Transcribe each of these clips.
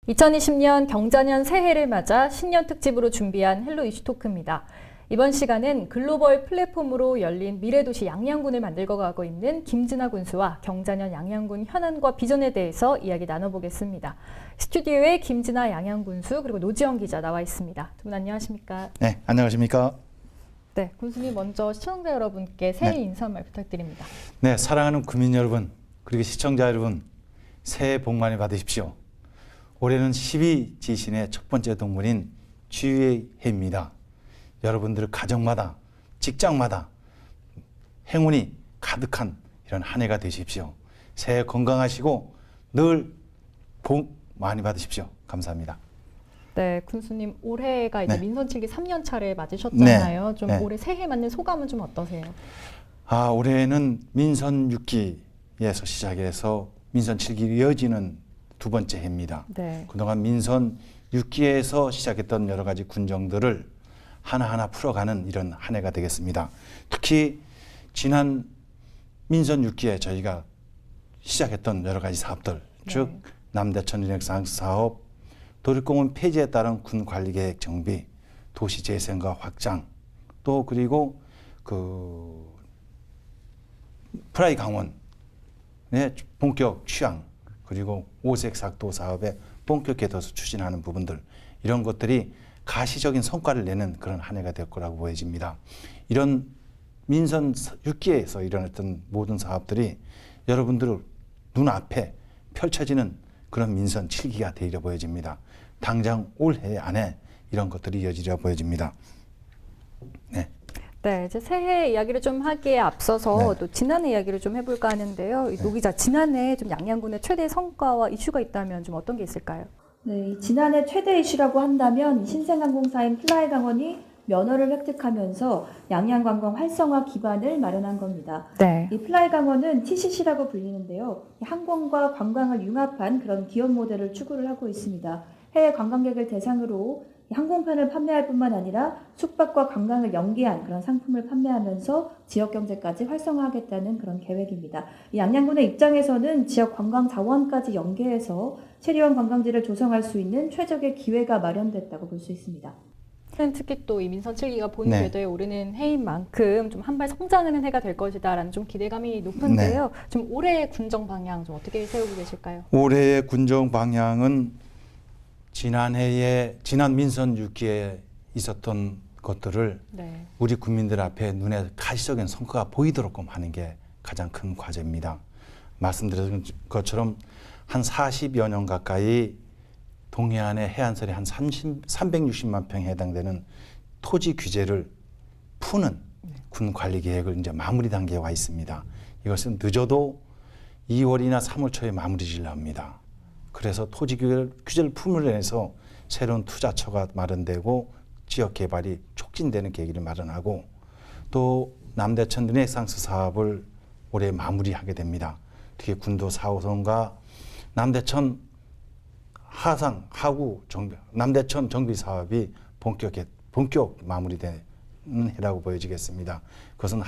2020년 경자년 새해를 맞아 신년 특집으로 준비한 헬로 이슈 토크입니다. 이번 시간은 글로벌 플랫폼으로 열린 미래도시 양양군을 만들고 가고 있는 김진아 군수와 경자년 양양군 현안과 비전에 대해서 이야기 나눠보겠습니다. 스튜디오에 김진아 양양군수 그리고 노지영 기자 나와 있습니다. 두 분 안녕하십니까? 네, 안녕하십니까? 네, 군수님 먼저 시청자 여러분께 새해 인사 말 부탁드립니다. 네, 사랑하는 국민 여러분 그리고 시청자 여러분 새해 복 많이 받으십시오. 올해는 12지신의 첫 번째 동물인 쥐의 해입니다. 여러분들 가정마다 직장마다 행운이 가득한 이런 한 해가 되십시오. 새해 건강하시고 늘 복 많이 받으십시오. 감사합니다. 네, 군수님 올해가 이제 네. 민선칠기 3년 차례 맞으셨잖아요. 네. 좀 네. 올해 새해 맞는 소감은 좀 어떠세요? 올해는 민선 6기에서 시작해서 민선 7기 이어지는 두 번째 해입니다. 네. 그동안 민선 6기에서 시작했던 여러 가지 군정들을 하나하나 풀어가는 이런 한 해가 되겠습니다. 특히 지난 민선 6기에 저희가 시작했던 여러 가지 사업들, 즉 남대천 리넥상스 사업, 도립공원 폐지에 따른 군 관리계획 정비, 도시 재생과 확장, 또 그리고 그 프라이 강원의 본격 취향, 그리고 오색 삭도 사업에 본격 개도해서 추진하는 부분들, 이런 것들이 가시적인 성과를 내는 그런 한 해가 될 거라고 보여집니다. 이런 민선 6기에서 일어났던 모든 사업들이 여러분들 눈앞에 펼쳐지는 그런 민선 7기가 되리라 보여집니다. 당장 올해 안에 이런 것들이 이어지리라 보여집니다. 네. 네, 이제 새해 이야기를 좀 하기에 앞서서 네. 또 지난해 이야기를 좀 해볼까 하는데요. 노 기자, 지난해 좀 양양군의 최대 성과와 이슈가 있다면 좀 어떤 게 있을까요? 네, 지난해 최대 이슈라고 한다면 신생항공사인 플라이강원이 면허를 획득하면서 양양관광 활성화 기반을 마련한 겁니다. 네. 이 플라이강원은 TCC라고 불리는데요. 항공과 관광을 융합한 그런 기업 모델을 추구를 하고 있습니다. 해외 관광객을 대상으로 항공편을 판매할 뿐만 아니라 숙박과 관광을 연계한 그런 상품을 판매하면서 지역 경제까지 활성화하겠다는 그런 계획입니다. 이 양양군의 입장에서는 지역 관광 자원까지 연계해서 체류형 관광지를 조성할 수 있는 최적의 기회가 마련됐다고 볼 수 있습니다. 특히 또 이 민선 7기가 본 궤도에 오르는 해인 만큼 좀 한 발 성장하는 해가 될 것이다라는 좀 기대감이 높은데요. 좀 올해의 군정 방향 좀 어떻게 세우고 계실까요? 올해의 군정 방향은 지난 민선 6기에 있었던 것들을 우리 국민들 앞에 눈에 가시적인 성과가 보이도록 하는 게 가장 큰 과제입니다. 말씀드린 것처럼 한 40여 년 가까이 동해안의 해안선에 한 360만 평에 해당되는 토지 규제를 푸는 군 관리 계획을 이제 마무리 단계에 와 있습니다. 이것은 늦어도 2월이나 3월 초에 마무리 지으려 합니다. 그래서 토지 규제를 품으로 인해서 새로운 투자처가 마련되고 지역 개발이 촉진되는 계기를 마련하고 또 남대천 르네상스 사업을 올해 마무리하게 됩니다. 특히 군도 4호선과 남대천 남대천 정비 사업이 본격 마무리되는 해라고 보여지겠습니다. 그것은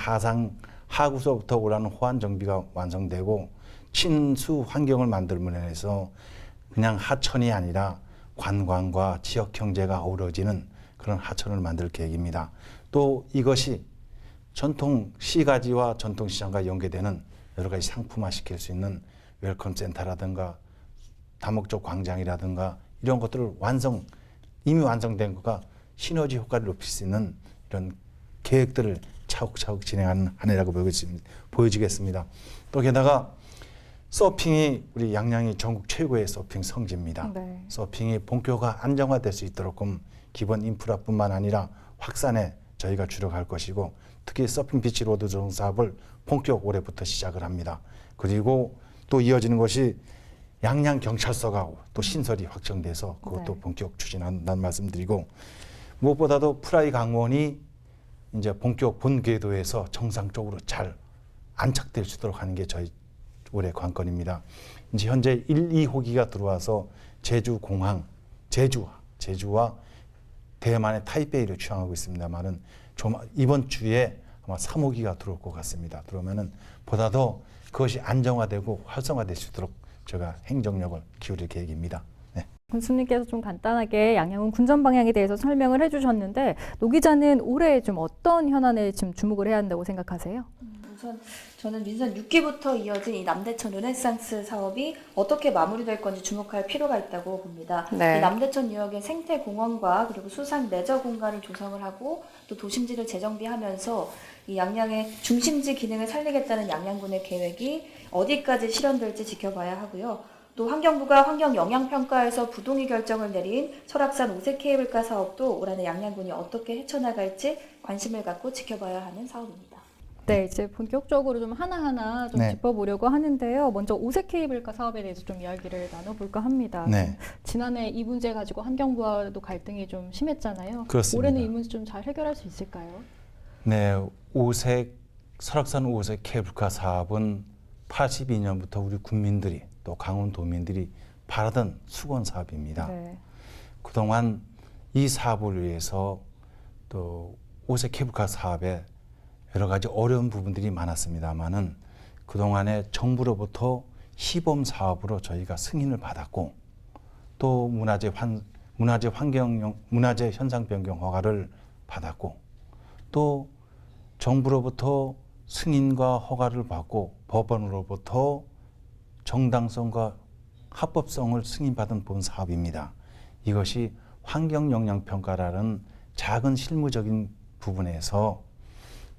하구서부터 오라는 호안 정비가 완성되고 친수 환경을 만들므로 인해서 그냥 하천이 아니라 관광과 지역 경제가 어우러지는 그런 하천을 만들 계획입니다. 또 이것이 전통 시가지와 전통 시장과 연계되는 여러 가지 상품화 시킬 수 있는 웰컴 센터라든가 다목적 광장이라든가 이런 것들을 이미 완성된 것과 시너지 효과를 높일 수 있는 이런 계획들을 차곡차곡 진행하는 한 해라고 보여지겠습니다. 또 게다가 서핑이 우리 양양이 전국 최고의 서핑 성지입니다. 네. 서핑이 본격화 안정화될 수 있도록 기본 인프라뿐만 아니라 확산에 저희가 주력할 것이고 특히 서핑 비치 로드 조성 사업을 본격 올해부터 시작을 합니다. 그리고 또 이어지는 것이 양양 경찰서가 또 신설이 확정돼서 그것도 본격 추진한다는 말씀드리고 무엇보다도 프라이 강원이 이제 본격 본 궤도에서 정상적으로 잘 안착될 수 있도록 하는 게 저희 올해 관건입니다. 이제 현재 1, 2호기가 들어와서 제주공항, 제주와 대만의 타이베이를 취항하고 있습니다만은 이번 주에 아마 3호기가 들어올 것 같습니다. 그러면은 보다 더 그것이 안정화되고 활성화될 수 있도록 제가 행정력을 기울일 계획입니다. 군수님께서 좀 간단하게 양양군 군전 방향에 대해서 설명을 해주셨는데 노 기자는 올해 좀 어떤 현안에 좀 주목을 해야 한다고 생각하세요? 우선 저는 민선 6기부터 이어진 이 남대천 르네상스 사업이 어떻게 마무리될 건지 주목할 필요가 있다고 봅니다. 네. 이 남대천 유역의 생태공원과 그리고 수상 레저 공간을 조성을 하고 또 도심지를 재정비하면서 이 양양의 중심지 기능을 살리겠다는 양양군의 계획이 어디까지 실현될지 지켜봐야 하고요. 또 환경부가 환경영향평가에서 부동의 결정을 내린 설악산 오색 케이블카 사업도 올 한해 양양군이 어떻게 헤쳐나갈지 관심을 갖고 지켜봐야 하는 사업입니다. 네, 이제 본격적으로 좀 하나하나 좀 네. 짚어보려고 하는데요. 먼저 오색 케이블카 사업에 대해서 좀 이야기를 나눠볼까 합니다. 네. 지난해 이 문제 가지고 환경부와도 갈등이 좀 심했잖아요. 그렇습니다. 올해는 이 문제 좀 잘 해결할 수 있을까요? 네, 설악산 오색 케이블카 사업은 82년부터 우리 국민들이 또 강원도민들이 바라던 수건 사업입니다. 네. 그동안 이 사업을 위해서 또 오색 케이블카 사업에 여러 가지 어려운 부분들이 많았습니다만은 그동안에 정부로부터 시범 사업으로 저희가 승인을 받았고 또 문화재 현상 변경 허가를 받았고 또 정부로부터 승인과 허가를 받고 법원으로부터 정당성과 합법성을 승인받은 본 사업입니다. 이것이 환경영향평가라는 작은 실무적인 부분에서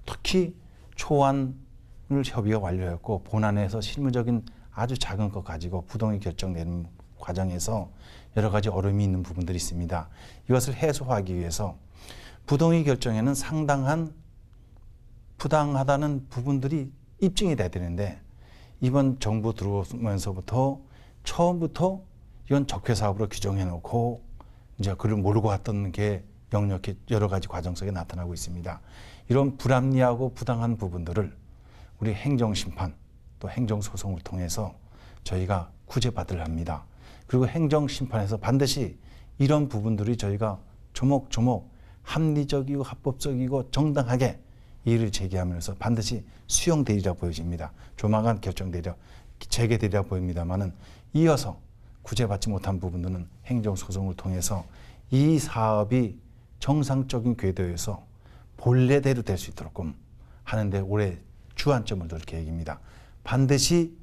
특히 초안을 협의가 완료했고 본안에서 실무적인 아주 작은 것 가지고 부동의 결정 내는 과정에서 여러 가지 어려움이 있는 부분들이 있습니다. 이것을 해소하기 위해서 부동의 결정에는 상당한 부당하다는 부분들이 입증이 돼야 되는데 이번 정부 들어오면서부터 처음부터 이건 적폐 사업으로 규정해 놓고 이제 그를 모르고 왔던 게 역력히 여러 가지 과정 속에 나타나고 있습니다. 이런 불합리하고 부당한 부분들을 우리 행정심판 또 행정소송을 통해서 저희가 구제받으려 합니다. 그리고 행정심판에서 반드시 이런 부분들이 저희가 조목조목 합리적이고 합법적이고 정당하게 이의를 제기하면서 반드시 수용되리라 보여집니다. 조만간 재개되리라 보입니다만은 이어서 구제받지 못한 부분들은 행정소송을 통해서 이 사업이 정상적인 궤도에서 본래대로 될 수 있도록 하는데 올해 주안점을 둘 계획입니다. 반드시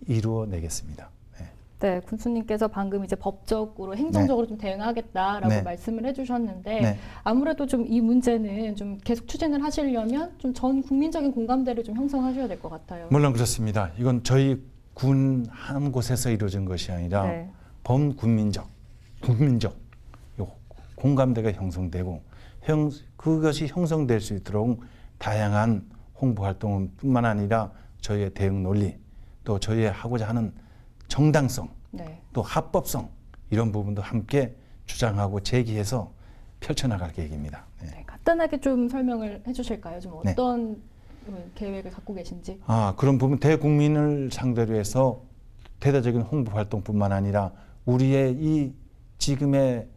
이루어내겠습니다. 네. 네, 군수님께서 방금 이제 법적으로 행정적으로 좀 대응하겠다라고 네. 말씀을 해주셨는데 네. 아무래도 좀 이 문제는 좀 계속 추진을 하시려면 좀 전 국민적인 공감대를 좀 형성하셔야 될 것 같아요. 물론 그렇습니다. 이건 저희 군 한 곳에서 이루어진 것이 아니라 네. 범국민적 요 공감대가 형성되고 그것이 형성될 수 있도록 다양한 홍보 활동뿐만 아니라 저희의 대응 논리 또 저희의 하고자 하는 정당성 네. 또 합법성 이런 부분도 함께 주장하고 제기해서 펼쳐나갈 계획입니다. 네. 네, 간단하게 좀 설명을 해주실까요? 좀 네. 어떤 계획을 갖고 계신지. 그런 부분 대국민을 상대로 해서 대대적인 홍보 활동뿐만 아니라 우리의 이 지금의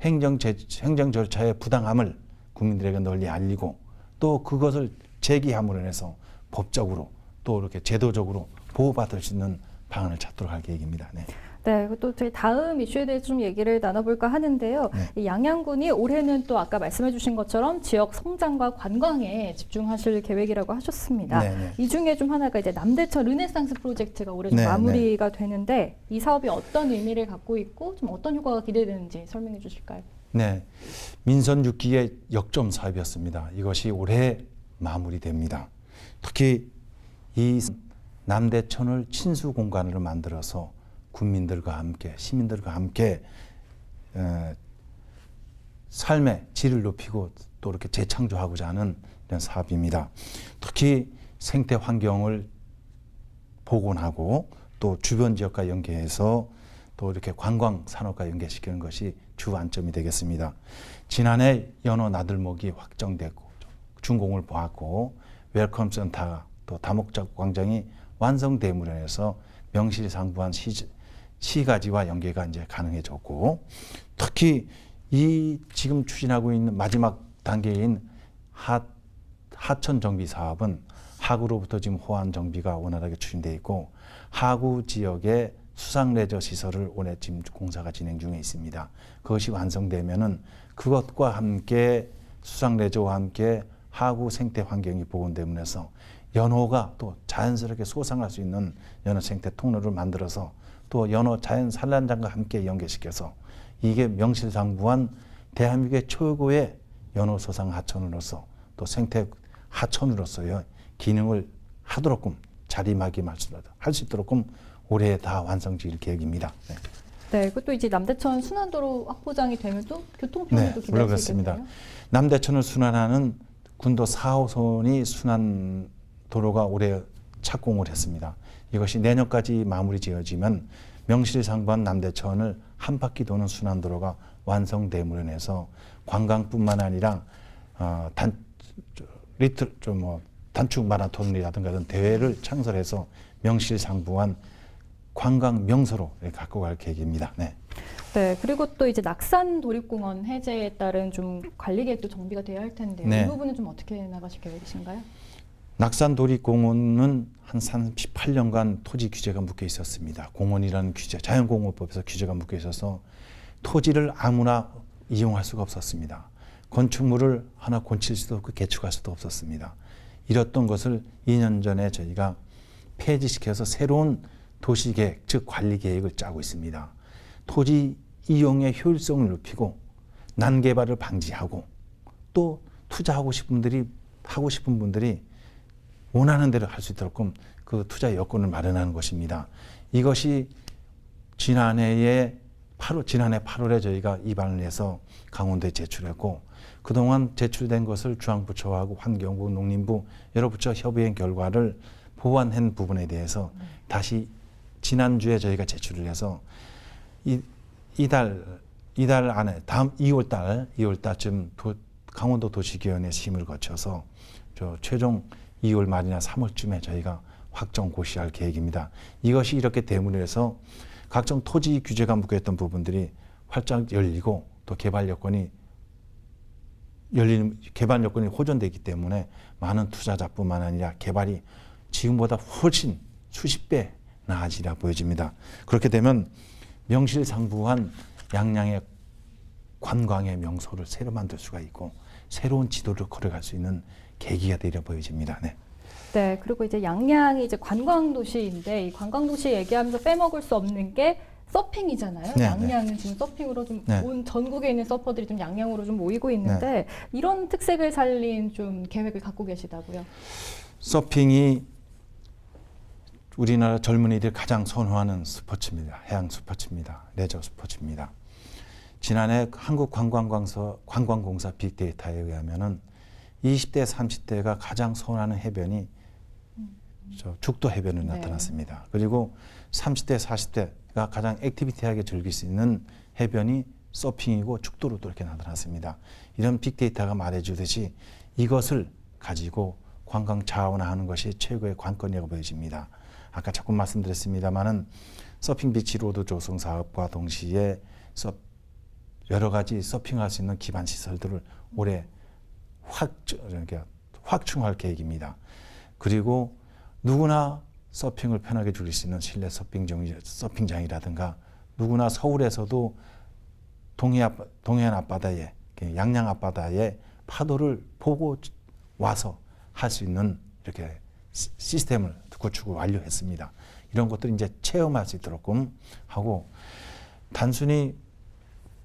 행정 절차의 부당함을 국민들에게 널리 알리고 또 그것을 제기함으로 해서 법적으로 또 이렇게 제도적으로 보호받을 수 있는 방안을 찾도록 할 계획입니다. 네. 네, 또 저희 다음 이슈에 대해서 좀 얘기를 나눠볼까 하는데요. 네. 이 양양군이 올해는 또 아까 말씀해주신 것처럼 지역 성장과 관광에 집중하실 계획이라고 하셨습니다. 네, 네. 이 중에 좀 하나가 이제 남대천 르네상스 프로젝트가 올해 좀 네, 마무리가 되는데 이 사업이 어떤 의미를 갖고 있고 좀 어떤 효과가 기대되는지 설명해 주실까요? 네, 민선 6기의 역점 사업이었습니다. 이것이 올해 마무리됩니다. 특히 이 남대천을 친수 공간으로 만들어서 국민들과 함께 시민들과 함께 삶의 질을 높이고 또 이렇게 재창조하고자 하는 이런 사업입니다. 특히 생태 환경을 복원하고 또 주변 지역과 연계해서 또 이렇게 관광 산업과 연계시키는 것이 주 안점이 되겠습니다. 지난해 연어 나들목이 확정됐고 준공을 보았고 웰컴 센터 또 다목적 광장이 완성됨으로 해서 명실상부한 시가지와 연계가 이제 가능해졌고 특히 이 지금 추진하고 있는 마지막 단계인 하천 정비 사업은 하구로부터 지금 호안 정비가 원활하게 추진되어 있고 하구 지역의 수상 레저 시설을 올해 지금 공사가 진행 중에 있습니다. 그것이 완성되면은 그것과 함께 수상 레저와 함께 하구 생태 환경이 복원되면서 연호가 또 자연스럽게 소상할 수 있는 연어 생태 통로를 만들어서 또 연어 자연 산란장과 함께 연계시켜서 이게 명실상부한 대한민국의 최고의 연어 소상 하천으로서 또 생태 하천으로서의 기능을 하도록끔 자리매김할 수 있도록끔 올해 다 완성지을 계획입니다. 네. 네, 그것도 이제 남대천 순환도로 확보장이 되면 또 교통편에도 물론 그렇습니다. 기대하시겠네요. 남대천을 순환하는 군도 4호선이 순환 도로가 올해 착공을 했습니다. 이것이 내년까지 마무리 지어지면 명실상부한 남대천을 한 바퀴 도는 순환도로가 완성됨으로 인해서 관광뿐만 아니라 단축 마라톤이라든가 이런 대회를 창설해서 명실상부한 관광 명소로 갖고 갈 계획입니다. 네. 네, 그리고 또 이제 낙산 도립공원 해제에 따른 좀 관리 계획도 정비가 돼야 할 텐데요. 네. 이 부분은 좀 어떻게 나가실 계획이신가요? 낙산 도립공원은 한 38년간 토지 규제가 묶여 있었습니다. 공원이라는 규제, 자연공원법에서 규제가 묶여 있어서 토지를 아무나 이용할 수가 없었습니다. 건축물을 하나 곤칠 수도 없고 개축할 수도 없었습니다. 이랬던 것을 2년 전에 저희가 폐지시켜서 새로운 도시계획, 즉 관리계획을 짜고 있습니다. 토지 이용의 효율성을 높이고 난개발을 방지하고 또 투자하고 싶은 분들이 원하는 대로 할 수 있도록 그 투자 여건을 마련하는 것입니다. 이것이 지난해 8월에 저희가 입안을 해서 강원도에 제출했고 그동안 제출된 것을 중앙부처하고 환경부, 농림부 여러 부처 협의한 결과를 보완한 부분에 대해서 다시 지난주에 저희가 제출을 해서 이달 안에 다음 2월달쯤 강원도 도시개헌의 심을 거쳐서 최종 2월 말이나 3월쯤에 저희가 확정 고시할 계획입니다. 이것이 이렇게 됨으로 해서 각종 토지 규제가 묶여있던 부분들이 활짝 열리고 또 개발 여건이 호전되기 때문에 많은 투자자뿐만 아니라 개발이 지금보다 훨씬 수십 배 나아지리라 보여집니다. 그렇게 되면 명실상부한 양양의 관광의 명소를 새로 만들 수가 있고 새로운 지도를 걸어갈 수 있는 계기가 되리라 보여집니다. 네. 네, 그리고 이제 양양이 이제 관광도시인데 이 관광도시 얘기하면서 빼먹을 수 없는 게 서핑이잖아요. 네, 양양은 지금 서핑으로 좀 네. 온 전국에 있는 서퍼들이 좀 양양으로 좀 모이고 있는데 이런 특색을 살린 좀 계획을 갖고 계시다고요? 서핑이 우리나라 젊은이들이 가장 선호하는 스포츠입니다. 해양 스포츠입니다. 레저 스포츠입니다. 지난해 한국관광공사 빅데이터에 의하면은 20대, 30대가 가장 선호하는 해변이 죽도 해변으로 나타났습니다. 그리고 30대, 40대가 가장 액티비티하게 즐길 수 있는 해변이 서핑이고 죽도로 또 이렇게 나타났습니다. 이런 빅데이터가 말해주듯이 이것을 가지고 관광 자원화하는 것이 최고의 관건이라고 보여집니다. 아까 자꾸 말씀드렸습니다마는 서핑 비치 로드 조성 사업과 동시에 여러 가지 서핑할 수 있는 기반 시설들을 올해 확충할 계획입니다. 그리고 누구나 서핑을 편하게 즐길 수 있는 실내 서핑장이라든가 누구나 서울에서도 동해안 앞바다에 양양 앞바다에 파도를 보고 와서 할 수 있는 이렇게 시스템을 구축을 완료했습니다. 이런 것들을 이제 체험할 수 있도록 하고 단순히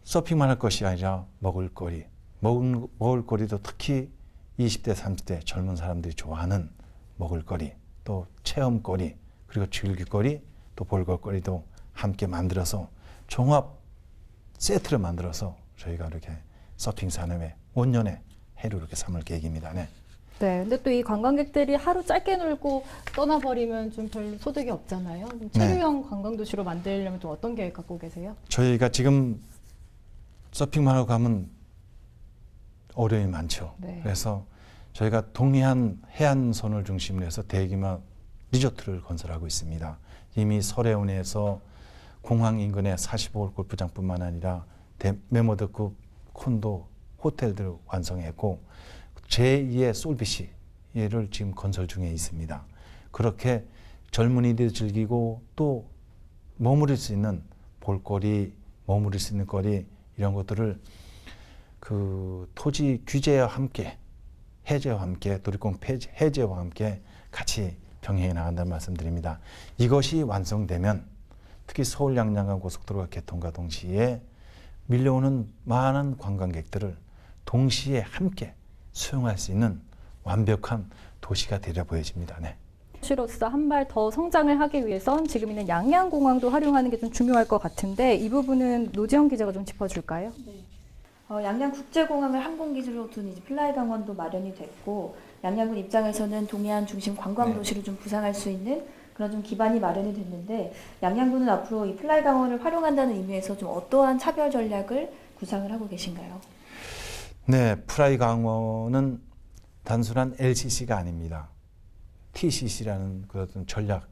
서핑만 할 것이 아니라 먹을거리도 특히 20대, 30대 젊은 사람들이 좋아하는 먹을거리, 또 체험거리, 그리고 즐길거리, 또 볼거리도 함께 만들어서 종합 세트를 만들어서 저희가 이렇게 서핑 산업의 온년의 해로 이렇게 삼을 계획입니다. 네. 네, 근데 또 이 관광객들이 하루 짧게 놀고 떠나버리면 좀 별로 소득이 없잖아요. 좀 체류형 관광도시로 만들려면 또 어떤 계획 갖고 계세요? 저희가 지금 서핑만 하고 가면 어려움이 많죠. 네. 그래서 저희가 동해안 해안선을 중심으로 해서 대규모 리조트를 건설하고 있습니다. 이미 설해운에서 공항 인근의 45홀 골프장뿐만 아니라 메모드급 콘도 호텔들을 완성했고 제2의 솔비시를 지금 건설 중에 있습니다. 그렇게 젊은이들이 즐기고 또 머무를 수 있는 볼거리, 머무를 수 있는 거리 이런 것들을 그 토지 규제와 함께 해제와 함께 도립공 해제와 함께 같이 병행해 나간다는 말씀드립니다. 이것이 완성되면 특히 서울 양양간 고속도로가 개통과 동시에 밀려오는 많은 관광객들을 동시에 함께 수용할 수 있는 완벽한 도시가 되려 보여집니다. 네. 도시로서 한 발 더 성장을 하기 위해선 지금 있는 양양공항도 활용하는 게 좀 중요할 것 같은데 이 부분은 노지영 기자가 좀 짚어줄까요? 양양국제공항을 항공기지로 둔 이제 플라이 강원도 마련이 됐고 양양군 입장에서는 동해안 중심 관광 도시로 좀 부상할 수 있는 그런 좀 기반이 마련이 됐는데 양양군은 앞으로 이 플라이 강원을 활용한다는 의미에서 좀 어떠한 차별 전략을 구상을 하고 계신가요? 네, 플라이 강원은 단순한 LCC가 아닙니다. TCC라는 그런 전략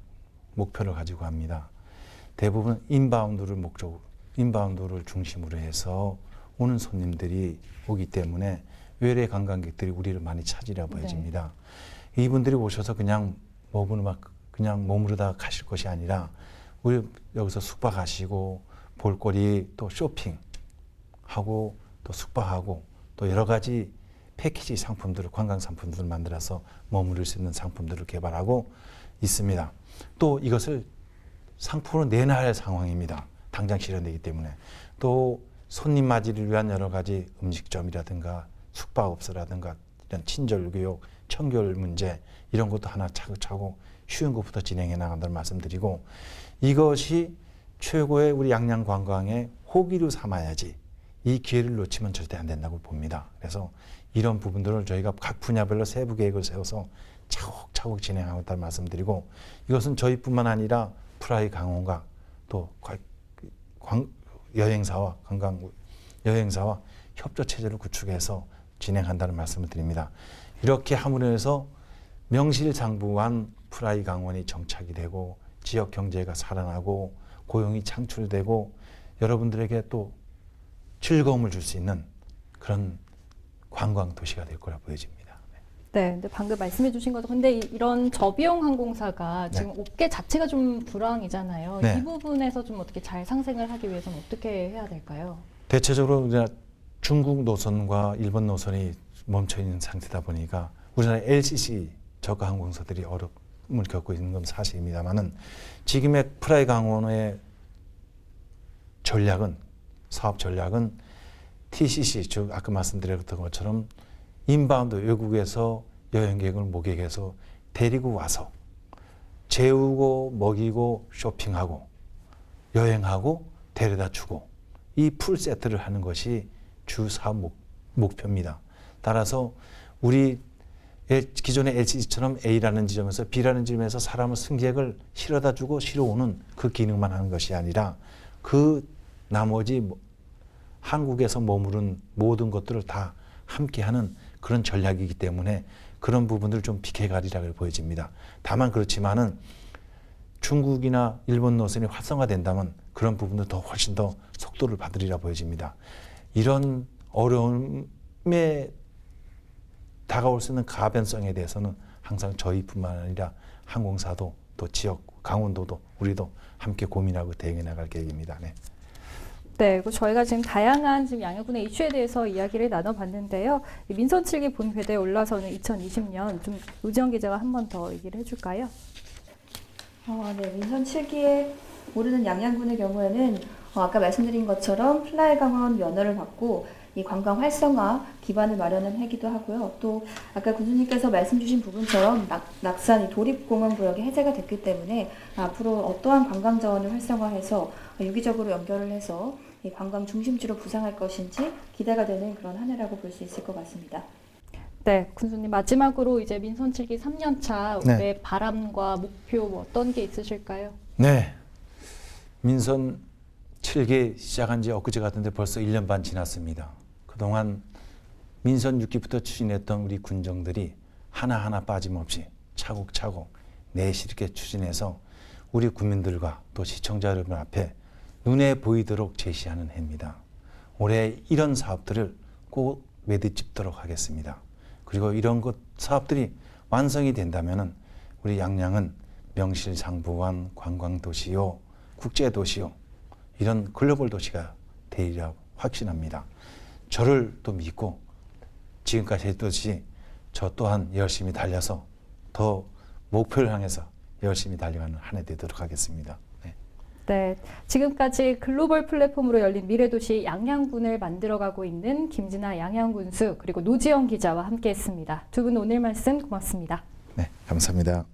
목표를 가지고 합니다. 대부분 인바운드를 중심으로 해서 오는 손님들이 오기 때문에 외래 관광객들이 우리를 많이 찾으려 보여집니다. 네. 이분들이 오셔서 그냥 머무르다 가실 것이 아니라 우리 여기서 숙박하시고 볼거리 또 쇼핑하고 또 숙박하고 또 여러 가지 패키지 상품들을 관광 상품들을 만들어서 머무를 수 있는 상품들을 개발하고 있습니다. 또 이것을 상품으로 내놔야 할 상황입니다. 당장 실현되기 때문에 또 손님 맞이를 위한 여러 가지 음식점이라든가 숙박업소라든가 이런 친절교육, 청결 문제 이런 것도 하나 차곡차곡 쉬운 것부터 진행해 나간다는 말씀드리고 이것이 최고의 우리 양양 관광의 호기로 삼아야지 이 기회를 놓치면 절대 안 된다고 봅니다. 그래서 이런 부분들을 저희가 각 분야별로 세부 계획을 세워서 차곡차곡 진행하고 있다는 말씀드리고 이것은 저희뿐만 아니라 플라이 강원과 또 여행사와 협조 체제를 구축해서 진행한다는 말씀을 드립니다. 이렇게 함으로 해서 명실상부한 플라이 강원이 정착이 되고 지역 경제가 살아나고 고용이 창출되고 여러분들에게 또 즐거움을 줄 수 있는 그런 관광 도시가 될 거라 보여집니다. 네, 근데 방금 말씀해 주신 것도 근데 이런 저비용 항공사가 지금 업계 자체가 좀 불황이잖아요. 네. 이 부분에서 좀 어떻게 잘 상생을 하기 위해서는 어떻게 해야 될까요? 대체적으로 중국 노선과 일본 노선이 멈춰 있는 상태다 보니까 우리나라 LCC 저가 항공사들이 어려움을 겪고 있는 건 사실입니다만은 지금의 플라이 강원의 사업 전략은 TCC, 즉 아까 말씀드렸던 것처럼 인바운드 외국에서 여행객을 목격해서 데리고 와서 재우고 먹이고 쇼핑하고 여행하고 데려다 주고 이 풀 세트를 하는 것이 주 사업 목표입니다. 따라서 우리 기존의 LCC처럼 A라는 지점에서 B라는 지점에서 사람을 승객을 실어다 주고 실어오는 그 기능만 하는 것이 아니라 그 나머지 한국에서 머무른 모든 것들을 다 함께하는 그런 전략이기 때문에 그런 부분들을 좀 비켜가리라고 보여집니다. 다만 그렇지만은 중국이나 일본 노선이 활성화된다면 그런 부분도 훨씬 더 속도를 받으리라 보여집니다. 이런 어려움에 다가올 수 있는 가변성에 대해서는 항상 저희뿐만 아니라 항공사도 또 지역 강원도도 우리도 함께 고민하고 대응해 나갈 계획입니다. 네. 네, 그리고 저희가 지금 다양한 지금 양양군의 이슈에 대해서 이야기를 나눠봤는데요. 민선 7기 본회대에 올라서는 2020년 좀 노지영 기자가 한 번 더 얘기를 해줄까요? 네, 민선 7기에 오르는 양양군의 경우에는 아까 말씀드린 것처럼 플라이 강원 면허를 받고 이 관광 활성화 기반을 마련을 하기도 하고요. 또 아까 군수님께서 말씀 주신 부분처럼 낙산 도립공원 구역이 해제가 됐기 때문에 앞으로 어떠한 관광 자원을 활성화해서 유기적으로 연결을 해서 이 관광 중심지로 부상할 것인지 기대가 되는 그런 한 해라고 볼 수 있을 것 같습니다. 네, 군수님 마지막으로 이제 민선 7기 3년차 네. 올해 바람과 목표 뭐 어떤 게 있으실까요? 네. 민선 7기 시작한 지 엊그제 같은데 벌써 1년 반 지났습니다. 그동안 민선 6기부터 추진했던 우리 군정들이 하나하나 빠짐없이 차곡차곡 내실 있게 추진해서 우리 국민들과 또 시청자 여러분 앞에 눈에 보이도록 제시하는 해입니다. 올해 이런 사업들을 꼭 매듭짓도록 하겠습니다. 그리고 이런 사업들이 완성이 된다면 우리 양양은 명실상부한 관광도시요 국제 도시요. 이런 글로벌 도시가 되리라고 확신합니다. 저를 또 믿고 지금까지 했듯이 저 또한 열심히 달려서 더 목표를 향해서 열심히 달려가는 한 해 되도록 하겠습니다. 네. 네, 지금까지 글로벌 플랫폼으로 열린 미래도시 양양군을 만들어가고 있는 김진아 양양군수 그리고 노지영 기자와 함께했습니다. 두 분 오늘 말씀 고맙습니다. 네, 감사합니다.